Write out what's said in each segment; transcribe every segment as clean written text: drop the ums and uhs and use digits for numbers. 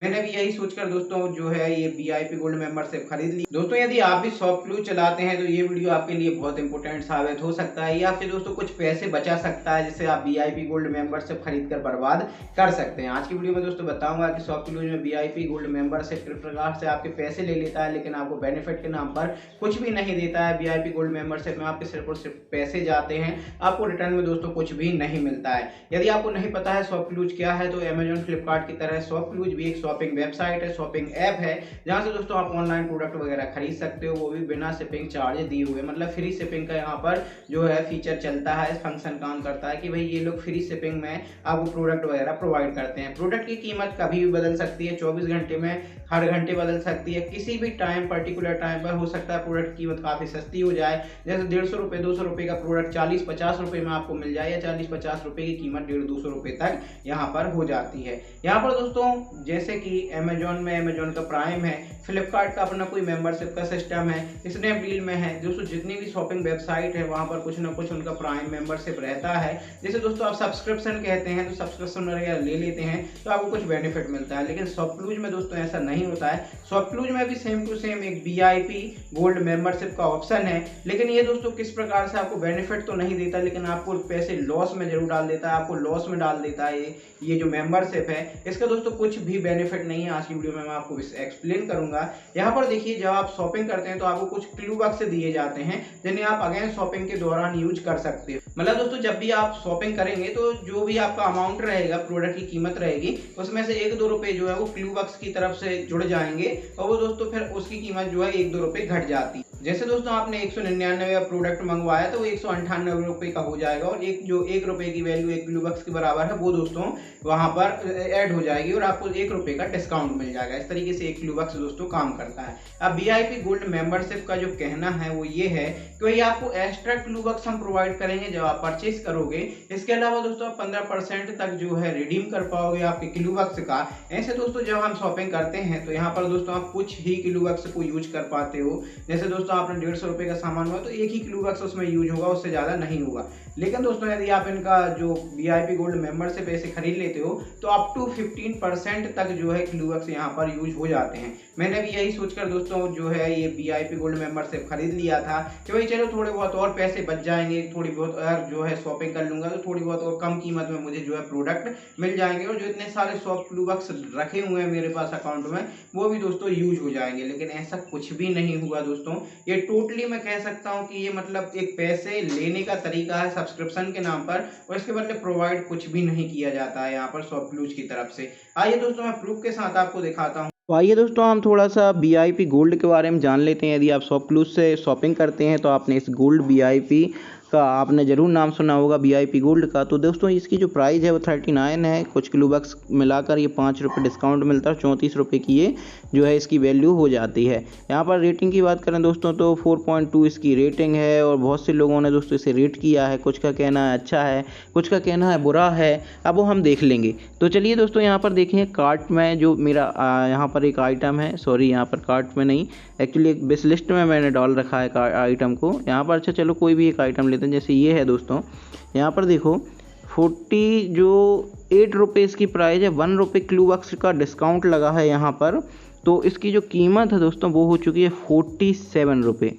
मैंने भी यही सोचकर दोस्तों जो है ये वीआईपी गोल्ड मेंबरशिप खरीद ली। दोस्तों यदि आप भी शॉपक्लूज चलाते हैं तो ये वीडियो आपके लिए बहुत इंपॉर्टेंट साबित हो सकता है। ये आपके दोस्तों कुछ पैसे बचा सकता है जिससे आप वीआईपी गोल्ड मेंबरशिप खरीद कर बर्बाद कर सकते हैं। आज की वीडियो में दोस्तों बताऊंगा कि शॉपक्लूज में वीआईपी गोल्ड मेंबरशिप किस प्रकार से आपके पैसे ले लेता है, लेकिन आपको बेनिफिट के नाम पर कुछ भी नहीं देता है। वीआईपी गोल्ड मेंबरशिप में आपके सिर्फ और सिर्फ पैसे जाते हैं, आपको रिटर्न में दोस्तों कुछ भी नहीं मिलता है। यदि आपको नहीं पता है शॉपक्लूज क्या है तो अमेजॉन फ्लिपकार्ट की तरह शॉपक्लूज भी एक शॉपिंग वेबसाइट है, शॉपिंग ऐप है, जहां से दोस्तों आप ऑनलाइन प्रोडक्ट वगैरह खरीद सकते हो, वो भी बिना शिपिंग चार्ज दिए हुए। मतलब फ्री शिपिंग का यहाँ पर जो है फीचर चलता है, फंक्शन काम करता है कि भाई ये लोग फ्री शिपिंग में आपको प्रोडक्ट वगैरह प्रोवाइड करते हैं। प्रोडक्ट की कीमत कभी भी बदल सकती है, 24 घंटे में हर घंटे बदल सकती है, किसी भी टाइम पर्टिकुलर टाइम पर हो सकता है प्रोडक्ट की कीमत काफी सस्ती हो जाए। जैसे 150 रुपए 200 रुपए का प्रोडक्ट 40-50 रुपए में आपको मिल जाए, या 40-50 रुपए की कीमत 150-200 रुपए तक यहाँ पर हो जाती है। यहाँ पर दोस्तों जैसे कि अमेजॉन में अमेजॉन का प्राइम है, फ्लिपकार्ट का अपना कोई मेंबरशिप का सिस्टम है, स्नैपडील में है, दोस्तों जितनी भी शॉपिंग वेबसाइट है वहां पर कुछ ना कुछ उनका प्राइम मेंबरशिप रहता है। जैसे दोस्तों आप सब्सक्रिप्शन कहते हैं तो सब्सक्रिप्शन वगैरह ले लेते हैं तो आपको कुछ बेनिफिट मिलता है, लेकिन शॉपक्लूज में दोस्तों ऐसा नहीं होता है। शॉपक्लूज में भी सेम टू सेम एक वीआईपी गोल्ड मेंबरशिप का ऑप्शन है, लेकिन ये दोस्तों किस प्रकार से आपको बेनिफिट तो नहीं देता, लेकिन आपको पैसे लॉस में जरूर डाल देता है, आपको लॉस में डाल देता है। ये जो मेंबरशिप है इसका दोस्तों कुछ भी बेनिफिट नहीं है। आज की वीडियो में मैं आपको एक्सप्लेन करूंगा। यहाँ पर देखिए, जब आप शॉपिंग करते हैं तो आपको कुछ क्लू बॉक्स दिए जाते हैं जिन्हें आप अगेन शॉपिंग के दौरान यूज कर सकते हो। मतलब दोस्तों जब भी आप शॉपिंग करेंगे तो जो भी आपका अमाउंट रहेगा, प्रोडक्ट की कीमत रहेगी, उसमें से 1-2 रुपए जो है वो क्लू बॉक्स की तरफ से जुड़ जाएंगे और वो दोस्तों फिर उसकी कीमत जो है 1-2 रुपए घट जाती है। जैसे दोस्तों आपने 199 का प्रोडक्ट मंगवाया तो वो 198 रुपए का हो जाएगा, और एक जो 1 रुपए की वैल्यू एक क्लू बॉक्स के बराबर है वो दोस्तों वहां पर ऐड हो जाएगी और आपको 1 रुपए का डिस्काउंट मिल जाएगा। इस तरीके से एक क्लू बॉक्स दोस्तों काम करता है। अब वीआईपी गोल्ड मेंबरशिप का जो कहना है वो ये है कि भाई आपको एक्स्ट्रा क्लू बॉक्स हम प्रोवाइड करेंगे जब आप परचेज करोगे। इसके अलावा दोस्तों आप 15% तक जो है रिडीम कर पाओगे आपके क्लू बॉक्स का। ऐसे दोस्तों जब हम शॉपिंग करते हैं तो यहाँ पर दोस्तों आप कुछ ही क्लू बॉक्स को यूज कर पाते हो। जैसे दोस्तों आपने 150 रुपए का सामान हुआ तो एक ही क्लू बॉक्स उसमें यूज होगा, उससे ज्यादा नहीं होगा। लेकिन दोस्तों यदि आप इनका जो वीआईपी गोल्ड मेंबरशिप ऐसे खरीद लेते हो तो अप टू 15% तक जो है क्लू बॉक्स यहाँ पर यूज हो जाते हैं। मैंने भी यही सोचकर दोस्तों जो है ये वीआईपी गोल्ड मेंबरशिप खरीद लिया था कि भाई चलो थोड़े बहुत और पैसे बच जाएंगे, थोड़ी बहुत अगर जो है शॉपिंग कर लूंगा तो थोड़ी बहुत और कम कीमत में मुझे जो है प्रोडक्ट मिल जाएंगे, और जो इतने सारे शॉप क्लू बॉक्स रखे हुए हैं मेरे पास अकाउंट में वो भी दोस्तों यूज हो जाएंगे। लेकिन ऐसा कुछ भी नहीं हुआ दोस्तों। ये टोटली मैं कह सकता हूँ कि ये मतलब एक पैसे लेने का तरीका है सब्सक्रिप्शन के नाम पर, और इसके बदले प्रोवाइड कुछ भी नहीं किया जाता है यहाँ पर शॉपक्लूज की तरफ से। आइए दोस्तों मैं प्रूफ के साथ आपको दिखाता हूँ। तो आइए दोस्तों हम थोड़ा सा वीआईपी गोल्ड के बारे में जान लेते हैं। यदि आप शॉपक्लूज से शॉपिंग करते हैं तो आपने इस गोल्ड वीआईपी का आपने ज़रूर नाम सुना होगा, वीआईपी गोल्ड का। तो दोस्तों इसकी जो प्राइस है वो 39 है, कुछ क्लू बॉक्स मिलाकर ये 5 रुपये डिस्काउंट मिलता है, 34 रुपये की ये जो है इसकी वैल्यू हो जाती है। यहाँ पर रेटिंग की बात करें दोस्तों तो 4.2 इसकी रेटिंग है, और बहुत से लोगों ने दोस्तों इसे रेट किया है। कुछ का कहना है अच्छा है, कुछ का कहना है बुरा है, अब वो हम देख लेंगे। तो चलिए दोस्तों यहाँ पर देखें, कार्ट में जो मेरा यहाँ पर एक आइटम है, सॉरी यहाँ पर कार्ट में नहीं, एक्चुअली एक विश लिस्ट में मैंने डाल रखा है आइटम को यहाँ पर। अच्छा चलो कोई भी एक आइटम लेते हैं, जैसे ये है दोस्तों। यहाँ पर देखो 8 रुपये इसकी प्राइस है, 1 रुपये क्लू बॉक्स का डिस्काउंट लगा है यहाँ पर। तो इसकी जो कीमत है दोस्तों वो हो चुकी है 47 रुपये।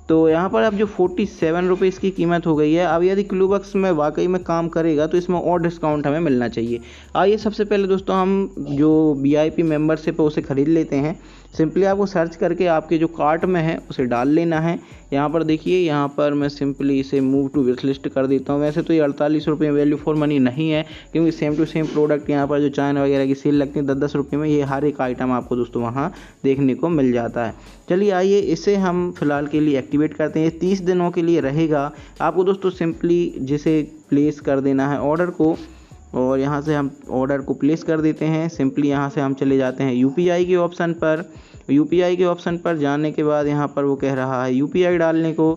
तो यहाँ पर अब जो 47 रुपये इसकी कीमत हो गई है। अब यदि क्लू बॉक्स में वाकई में काम करेगा तो इसमें और डिस्काउंट हमें मिलना चाहिए। आइए सबसे पहले दोस्तों हम जो वीआईपी मेंबरशिप है उसे ख़रीद लेते हैं। सिंपली आपको सर्च करके आपके जो कार्ट में है उसे डाल लेना है। यहाँ पर देखिए, यहाँ पर मैं सिंपली इसे मूव टू विश लिस्ट कर देता हूँ। वैसे तो ये 48 रुपये वैल्यू फॉर मनी नहीं है, क्योंकि सेम टू सेम प्रोडक्ट यहाँ पर जो चाइना वगैरह की सेल लगती है 10-10 रुपये में, ये हर एक आइटम आपको दोस्तों वहाँ देखने को मिल जाता है। चलिए आइए इसे हम फिलहाल के लिए एक्टिवेट करते हैं। 30 दिनों के लिए रहेगा। आपको दोस्तों सिंपली जिसे प्लेस कर देना है ऑर्डर को, और यहाँ से हम ऑर्डर को प्लेस कर देते हैं। सिंपली यहाँ से हम चले जाते हैं यूपीआई के ऑप्शन पर। यूपीआई के ऑप्शन पर जाने के बाद यहाँ पर वो कह रहा है यूपीआई डालने को।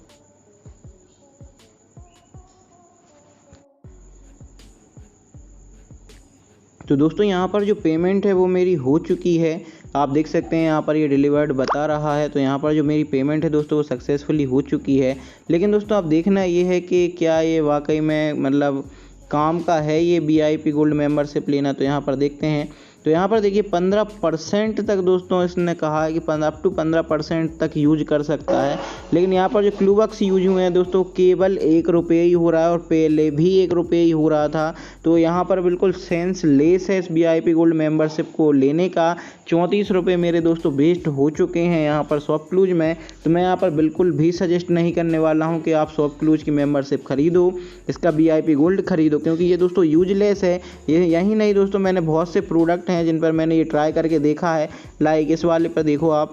तो दोस्तों यहाँ पर जो पेमेंट है वो मेरी हो चुकी है। आप देख सकते हैं यहाँ पर ये डिलीवर्ड बता रहा है। तो यहाँ पर जो मेरी पेमेंट है दोस्तों वो सक्सेसफुली हो चुकी है। लेकिन दोस्तों आप देखना ये है कि क्या ये वाकई में मतलब काम का है ये वीआईपी गोल्ड मेंबरशिप लेना। तो यहाँ पर देखते हैं तो यहाँ पर देखिए 15% तक दोस्तों इसने कहा है कि अप टू 15% तक यूज कर सकता है। लेकिन यहाँ पर जो क्लूबक्स यूज हुए हैं दोस्तों केवल 1 रुपये ही हो रहा है और पहले भी 1 रुपये ही हो रहा था। तो यहाँ पर बिल्कुल सेंस लेस है इस VIP गोल्ड मेंबरशिप को लेने का। 34 रुपये मेरे दोस्तों वेस्ट हो चुके हैं यहाँ पर सॉफ्ट क्लूज में। तो मैं यहाँ पर बिल्कुल भी सजेस्ट नहीं करने वाला हूँ कि आप सॉफ्ट क्लूज की मेंबरशिप खरीदो, इसका VIP गोल्ड खरीदो, क्योंकि ये दोस्तों यूजलेस है। ये यही नहीं दोस्तों, मैंने बहुत से प्रोडक्ट हैं जिन पर मैंने ये ट्राई करके देखा है। लाइक इस वाले पर देखो आप,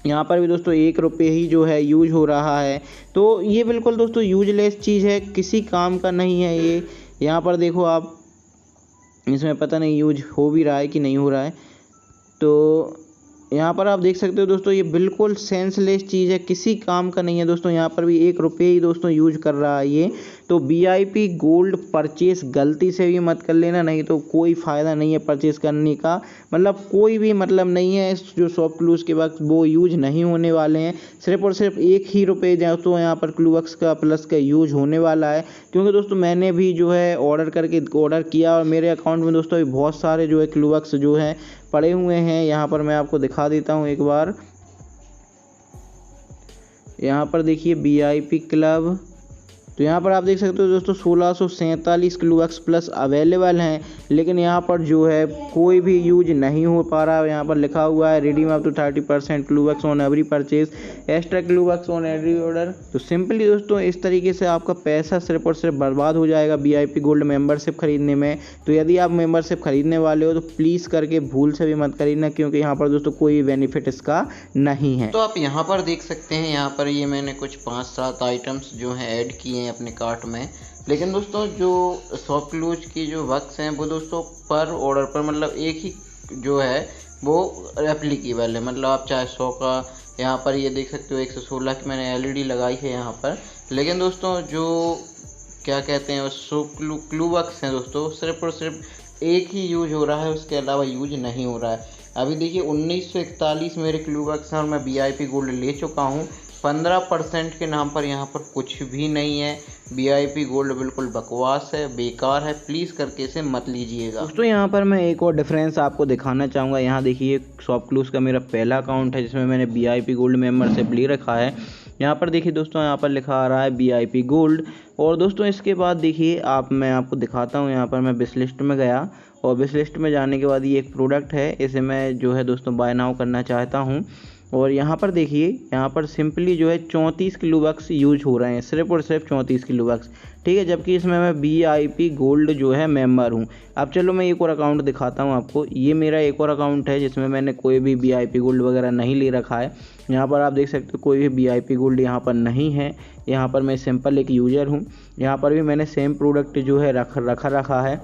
यहाँ पर भी दोस्तों 1 रुपये ही जो है यूज हो रहा है। तो ये बिल्कुल दोस्तों यूजलेस चीज़ है, किसी काम का नहीं है ये। यहाँ पर देखो आप, इसमें पता नहीं यूज हो भी रहा है कि नहीं हो रहा है। तो यहाँ पर आप देख सकते हो दोस्तों ये बिल्कुल सेंसलेस चीज़ है, किसी काम का नहीं है दोस्तों। यहाँ पर भी 1 रुपये ही दोस्तों यूज कर रहा है ये। तो VIP गोल्ड परचेस गलती से भी मत कर लेना, नहीं तो कोई फ़ायदा नहीं है परचेस करने का। मतलब कोई भी मतलब नहीं है, जो सॉफ्ट क्लूज के वक्त वो यूज नहीं होने वाले हैं। सिर्फ और सिर्फ 1 ही रुपये दोस्तों यहाँ पर क्लूबक्स का प्लस का यूज होने वाला है। क्योंकि दोस्तों मैंने भी जो है ऑर्डर किया और मेरे अकाउंट में दोस्तों बहुत सारे जो है क्लूबक्स जो है पड़े हुए हैं। यहाँ पर मैं आपको दिखा देता हूँ एक बार। यहाँ पर देखिए VIP क्लब, तो यहाँ पर आप देख सकते हो दोस्तों 1647 क्लूबक्स प्लस अवेलेबल हैं। लेकिन यहाँ पर जो है कोई भी यूज नहीं हो पा रहा है। यहाँ पर लिखा हुआ है redeem up to 30% Clubux on every purchase, extra Clubux on every order. तो सिंपली दोस्तों इस तरीके से आपका पैसा सिर्फ और सिर्फ बर्बाद हो जाएगा VIP गोल्ड मेंबरशिप खरीदने में। तो यदि आप मेंबरशिप खरीदने वाले हो तो प्लीज़ करके भूल से भी मत खरीदना, क्योंकि यहाँ पर दोस्तों कोई बेनिफिट इसका नहीं है। तो आप यहाँ पर देख सकते हैं, यहाँ पर ये मैंने कुछ 5-7 आइटम्स जो हैं ऐड किए हैं अपने कार्ट में। लेकिन दोस्तों जो सॉफ्ट क्लूज की जो वक्स हैं वो दोस्तों पर ऑर्डर पर मतलब एक ही जो है वो एप्लीकेबल है। मतलब आप चाहे 100 का, यहाँ पर ये देख सकते हो 116 की मैंने LED लगाई है यहाँ पर। लेकिन दोस्तों जो क्या कहते हैं सॉफ्ट क्लू वक्स हैं दोस्तों सिर्फ और सिर्फ एक ही यूज हो रहा है, उसके अलावा यूज नहीं हो रहा है। अभी देखिए 1941 मेरे क्लू वक्स हैं और मैं VIP गोल्ड ले चुका हूँ। 15% के नाम पर यहाँ पर कुछ भी नहीं है। VIP गोल्ड बिल्कुल बकवास है, बेकार है, प्लीज़ करके इसे मत लीजिएगा। दोस्तों यहाँ पर मैं एक और डिफरेंस आपको दिखाना चाहूँगा। यहाँ देखिए सॉफ्ट क्लूज का मेरा पहला अकाउंट है जिसमें मैंने VIP गोल्ड मेंबरशिप ले रखा है। यहाँ पर देखिए दोस्तों यहाँ पर लिखा आ रहा है VIP गोल्ड। और दोस्तों इसके बाद देखिए मैं आपको दिखाता हूँ। यहाँ पर मैं विश लिस्ट में गया और विश लिस्ट में जाने के बाद ये एक प्रोडक्ट है, इसे मैं जो है दोस्तों बाय नाउ करना चाहता हूँ। और यहाँ पर देखिए यहाँ पर सिंपली जो है 34 क्लूबक्स यूज हो रहे हैं, सिर्फ और सिर्फ 34 क्लूबक्स, ठीक है। जबकि इसमें मैं VIP गोल्ड जो है मेंबर हूँ। अब चलो मैं एक और अकाउंट दिखाता हूँ आपको। ये मेरा एक और अकाउंट है जिसमें मैंने कोई भी VIP गोल्ड वगैरह नहीं ले रखा है। यहाँ पर आप देख सकते हो कोई भी VIP गोल्ड यहाँ पर नहीं है। यहाँ पर मैं सिंपल एक यूज़र हूँ। यहाँ पर भी मैंने सेम प्रोडक्ट जो है रखा है।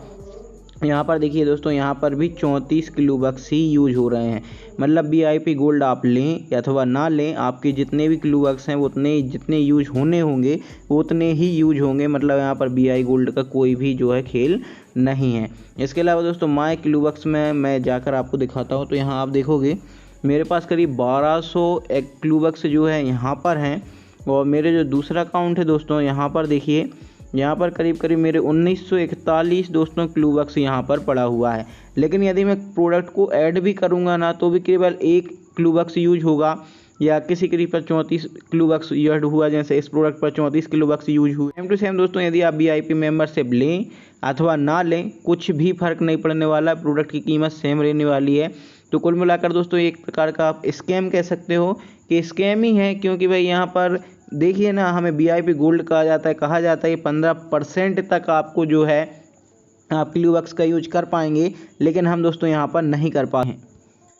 यहाँ पर देखिए दोस्तों यहाँ पर भी 34 क्लूबक्स ही यूज हो रहे हैं। मतलब VIP गोल्ड आप लें अथवा ना लें, आपके जितने भी क्लूबक्स हैं वो उतने जितने यूज होने होंगे वो उतने ही यूज होंगे। मतलब यहाँ पर VIP गोल्ड का कोई भी जो है खेल नहीं है। इसके अलावा दोस्तों माय क्लूबक्स में मैं जाकर आपको दिखाता हूँ। तो यहाँ आप देखोगे मेरे पास करीब 1200 क्लूबक्स जो है यहाँ पर हैं। और मेरे जो दूसरा अकाउंट है दोस्तों यहाँ पर देखिए, यहाँ पर करीब मेरे 1941 दोस्तों क्लूबक्स यहाँ पर पड़ा हुआ है। लेकिन यदि मैं प्रोडक्ट को ऐड भी करूँगा ना तो भी केवल 1 क्लूबक्स यूज होगा, या किसी करीब पर 34 क्लूबक्स यूज हुआ, जैसे इस प्रोडक्ट पर 34 क्लूबक्स यूज हुए। सेम टू सेम दोस्तों यदि आप VIP मेंबरशिप लें अथवा ना लें कुछ भी फ़र्क नहीं पड़ने वाला, प्रोडक्ट की कीमत सेम रहने वाली है। तो कुल मिलाकर दोस्तों एक प्रकार का आप स्कैम कह सकते हो कि स्कैम ही है। क्योंकि भाई यहाँ पर देखिए ना, हमें VIP गोल्ड कहा जाता है 15% तक आपको जो है आप क्लूबक्स का यूज कर पाएंगे, लेकिन हम दोस्तों यहाँ पर नहीं कर पाए हैं।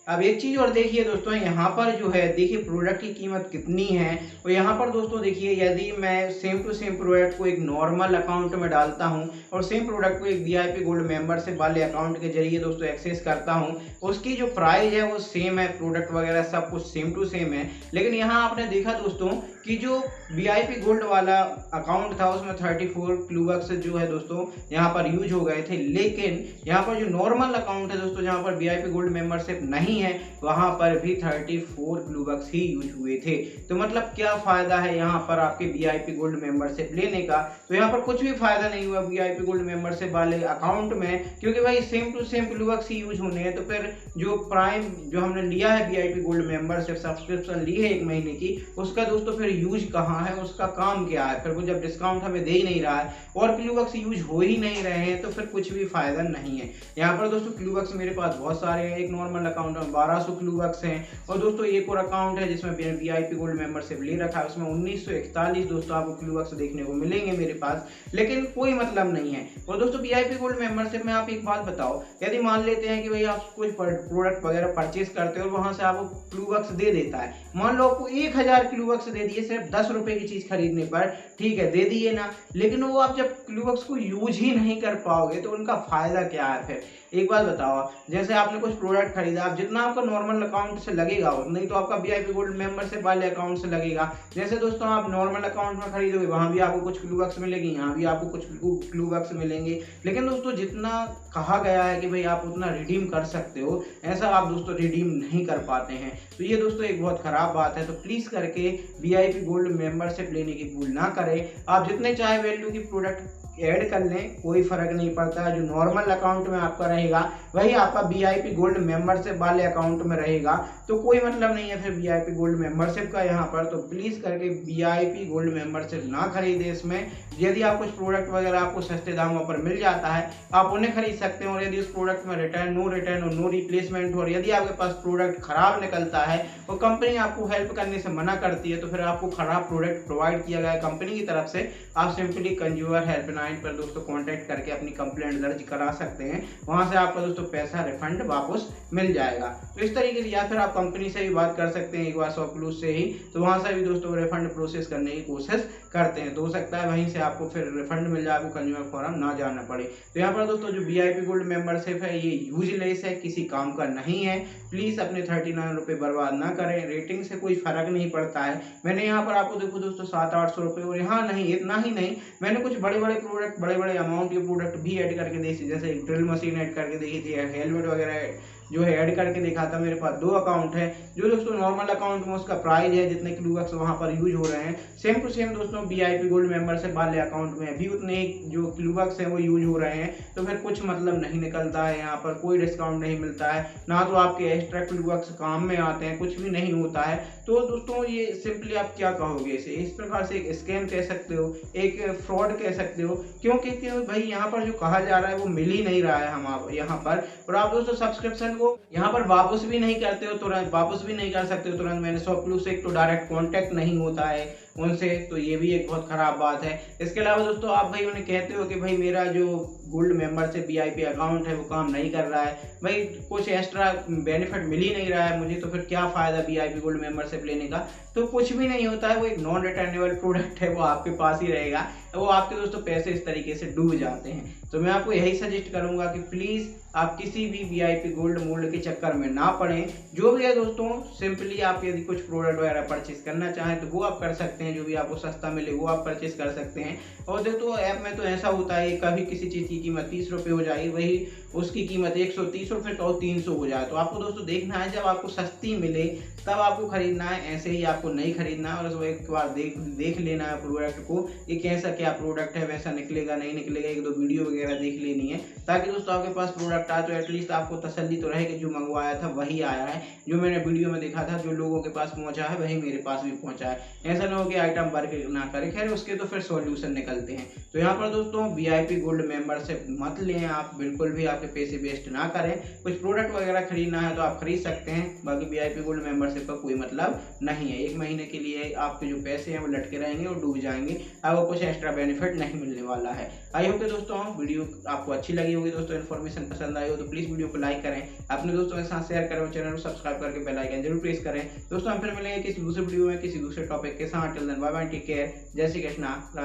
अब एक चीज़ और देखिए दोस्तों, यहाँ पर जो है देखिए प्रोडक्ट की कीमत कितनी है। और यहाँ पर दोस्तों देखिए यदि मैं सेम टू सेम प्रोडक्ट को एक नॉर्मल अकाउंट में डालता हूँ और सेम प्रोडक्ट को एक VIP गोल्ड मेंबरशिप वाले अकाउंट के जरिए दोस्तों एक्सेस करता हूँ, उसकी जो प्राइस है वो सेम है, प्रोडक्ट वगैरह सब कुछ सेम टू सेम है। लेकिन यहाँ आपने देखा दोस्तों कि जो VIP गोल्ड वाला अकाउंट था उसमें 34 क्लूबक्स जो है दोस्तों यहाँ पर यूज हो गए थे, लेकिन यहाँ पर जो नॉर्मल अकाउंट है दोस्तों जहाँ पर VIP गोल्ड मेंबरशिप नहीं है वहाँ पर भी 34 क्लूबक्स ही यूज हुए थे। तो मतलब क्या फायदा है यहाँ पर आपके VIP गोल्ड मेंबरशिप लेने का? तो यहाँ पर कुछ भी फायदा नहीं हुआ VIP गोल्ड मेंबरशिप वाले अकाउंट में, क्योंकि भाई सेम टू सेम क्लूबक्स ही यूज होने हैं। तो फिर जो प्राइम जो हमने लिया है VIP गोल्ड मेंबरशिप सब्सक्रिप्शन ली है 1 महीने की, उसका दोस्तों फिर यूज कहाँ है, उसका काम क्या है? फिर वो जब डिस्काउंट हमें दे ही नहीं रहा है और क्लूबक्स यूज हो ही नहीं रहे हैं तो फिर कुछ भी फायदा नहीं है। यहाँ पर दोस्तों क्लूबक्स मेरे पास बहुत सारे हैं। एक नॉर्मल अकाउंट में 1200 क्लूबक्स हैं और दोस्तों एक और अकाउंट है जिसमें VIP गोल्ड मेंबरशिप ले रखा है, उसमें 1941 दोस्तों आपको क्लूबक्स देखने को मिलेंगे मेरे पास, लेकिन कोई मतलब नहीं है। और दोस्तों VIP गोल्ड मेंबरशिप में आप एक बात बताओ, यदि मान लेते हैं कि भाई आप कोई प्रोडक्ट वगैरह परचेज करते हो और वहां से आपको क्लूबक्स दे देता है, मान लो आपको 1000 क्लूबक्स दे दिए सिर्फ 10 रुपए की चीज खरीदने पर, ठीक है दे दिए ना, लेकिन वो आप जब क्लूबक्स को यूज ही नहीं कर पाओगे तो उनका फायदा क्या है? फिर एक बात बताओ, जैसे आपने कुछ प्रोडक्ट खरीदा, आप जितना आपका नॉर्मल अकाउंट से लगेगा नहीं तो आपका VIP गोल्ड मेंबरशिप वाले अकाउंट से लगेगा। जैसे दोस्तों आप नॉर्मल अकाउंट में खरीदोगे वहां भी आपको कुछ क्लूबक्स मिलेगी, यहाँ भी आपको कुछ क्लूबक्स मिलेंगे, लेकिन दोस्तों जितना कहा गया है कि भाई आप उतना रिडीम कर सकते हो, ऐसा आप दोस्तों रिडीम नहीं कर पाते हैं। तो ये दोस्तों एक बहुत खराब बात है। तो प्लीज करके VIP गोल्ड मेंबरशिप लेने की भूल ना करें। आप जितने चाहे वैल्यू की प्रोडक्ट ऐड कर लें, कोई फर्क नहीं पड़ता है। जो नॉर्मल अकाउंट में आपका रहेगा वही आपका VIP गोल्ड मेंबरशिप वाले अकाउंट में रहेगा, तो कोई मतलब नहीं है फिर VIP गोल्ड मेंबरशिप का यहाँ पर। तो प्लीज करके VIP गोल्ड मेंबरशिप ना खरीदे। इसमें यदि आप कुछ प्रोडक्ट वगैरह आपको सस्ते दामों पर मिल जाता है आप उन्हें खरीद सकते हैं, और यदि उस प्रोडक्ट में रिटर्न और नो रिप्लेसमेंट हो, और यदि आपके पास प्रोडक्ट खराब निकलता है और कंपनी आपको हेल्प करने से मना करती है तो फिर आपको खराब प्रोडक्ट प्रोवाइड किया गया है कंपनी की तरफ से, आप सिंपली कंज्यूमर हेल्पलाइन पर दोस्तों कांटेक्ट करके अपनी कंप्लेंट दर्ज करा सकते हैं। वहां से आपका दोस्तों पैसा रिफंड वापस मिल जाएगा। तो इस तरीके से, या फिर आप कंपनी से भी बात कर सकते हैं एक बार शॉपक्लूज से ही, तो वहां से भी दोस्तों रिफंड प्रोसेस करने की कोशिश करते हैं, तो हो सकता है वहीं से आपको फिर रिफंड मिल जाए, आपको कंज्यूमर फोरम ना जाना पड़े। तो यहाँ पर दोस्तों जो VIP गोल्ड मेंबरशिप है ये यूजलेस है, किसी काम का नहीं है। प्लीज अपने 39 रुपए बर्बाद ना करें। रेटिंग से कोई फर्क नहीं पड़ता है। मैंने यहाँ पर आपको देखो दोस्तों 700-800 रुपए, और यहाँ नहीं, इतना ही नहीं, मैंने कुछ बड़े बड़े प्रोडक्ट, बड़े अमाउंट के प्रोडक्ट भी ऐड करके देखी, जैसे ड्रिल मशीन ऐड करके देखी थी, हेलमेट वगैरह जो है ऐड करके देखा था। मेरे पास 2 अकाउंट है। जो दोस्तों नॉर्मल अकाउंट में उसका प्राइस है जितने क्लूबक्स वहां पर यूज हो रहे हैं, सेम टू सेम दोस्तों VIP गोल्ड मेंबरशिप वाले अकाउंट में भी उतने ही जो क्लूबक्स हैं वो यूज हो रहे हैं। तो फिर कुछ मतलब नहीं निकलता है, यहाँ पर कोई डिस्काउंट नहीं मिलता है, ना तो आपके एक्स्ट्रा क्लूबक्स काम में आते हैं, कुछ भी नहीं होता है। तो दोस्तों ये सिंपली आप क्या कहोगे इसे, इस प्रकार से एक स्कैम कह सकते हो, एक फ्रॉड कह सकते हो, क्योंकि भाई यहाँ पर जो कहा जा रहा है वो मिल ही नहीं रहा है हम यहाँ पर। और आप दोस्तों सब्सक्रिप्शन को यहाँ पर वापस भी नहीं करते हो, तुरंत वापस भी नहीं कर सकते हो तुरंत। मैंने शॉपक्लूज से तो डायरेक्ट कांटेक्ट नहीं होता है उनसे, तो ये भी एक बहुत खराब बात है। इसके अलावा दोस्तों आप भाई उन्हें कहते हो कि भाई मेरा जो गोल्ड मेंबरशिप VIP अकाउंट है वो काम नहीं कर रहा है, भाई कुछ एक्स्ट्रा बेनिफिट मिल ही नहीं रहा है मुझे, तो फिर क्या फायदा VIP गोल्ड मेंबरशिप लेने का? तो कुछ भी नहीं होता है, वो एक नॉन रिटर्नेबल प्रोडक्ट है, वो आपके पास ही रहेगा, वो आपके दोस्तों पैसे इस तरीके से डूब जाते हैं। तो मैं आपको यही सजेस्ट करूंगा कि प्लीज आप किसी भी VIP गोल्ड मोल्ड के चक्कर में ना पड़े। जो भी है दोस्तों, सिंपली आप यदि कुछ प्रोडक्ट वगैरह परचेज करना चाहें तो वो आप कर सकते हैं, जो भी आपको सस्ता मिले वो आप परचेज कर सकते हैं। और दोस्तों ऐप में तो ऐसा होता है कभी किसी चीज़ की कीमत 30 रुपये हो जाएगी, वही उसकी कीमत 130 रुपये तो 300 हो जाए। तो आपको दोस्तों देखना है जब आपको सस्ती मिले तब आपको खरीदना है, ऐसे ही आपको नहीं खरीदना है। और उसको एक बार देख लेना है प्रोडक्ट को, ये कैसा क्या प्रोडक्ट है, वैसा निकलेगा नहीं निकलेगा, 1-2 वीडियो वगैरह देख लेनी है, ताकि दोस्तों आपके पास प्रोडक्ट आए तो एटलीस्ट आपको तसल्ली तो रहे कि जो मंगवाया था वही आया है, जो मैंने वीडियो में देखा था, जो लोगों के पास पहुंचा है वही मेरे पास भी पहुंचा है। ऐसा ना हो कि आइटम वर्क ना करे, खैर उसके तो फिर सॉल्यूशन निकलते हैं। तो यहाँ पर दोस्तों VIP गोल्ड मेंबरशिप मत लें आप, बिल्कुल भी आपके पैसे वेस्ट ना करें। कुछ प्रोडक्ट वगैरह खरीदना है तो आप खरीद सकते हैं, बाकी VIP गोल्ड मेंबरशिप का कोई मतलब नहीं है। 1 महीने के लिए आपके जो पैसे हैं वो लटके रहेंगे और डूब जाएंगे, आपको कुछ एक्स्ट्रा बेनिफिट नहीं मिलने वाला है। आई होप कि दोस्तों वीडियो आपको अच्छी लगी होगी, दोस्तों इन्फॉर्मेशन पसंद आई हो तो प्लीज वीडियो को लाइक करें, अपने दोस्तों के साथ शेयर करें और चैनल को सब्सक्राइब करके बेल आइकन जरूर प्रेस करें। दोस्तों हम फिर मिलेंगे किसी दूसरे वीडियो में किसी दूसरे टॉपिक के साथ। Till then bye bye, take care, जय श्री कृष्णा।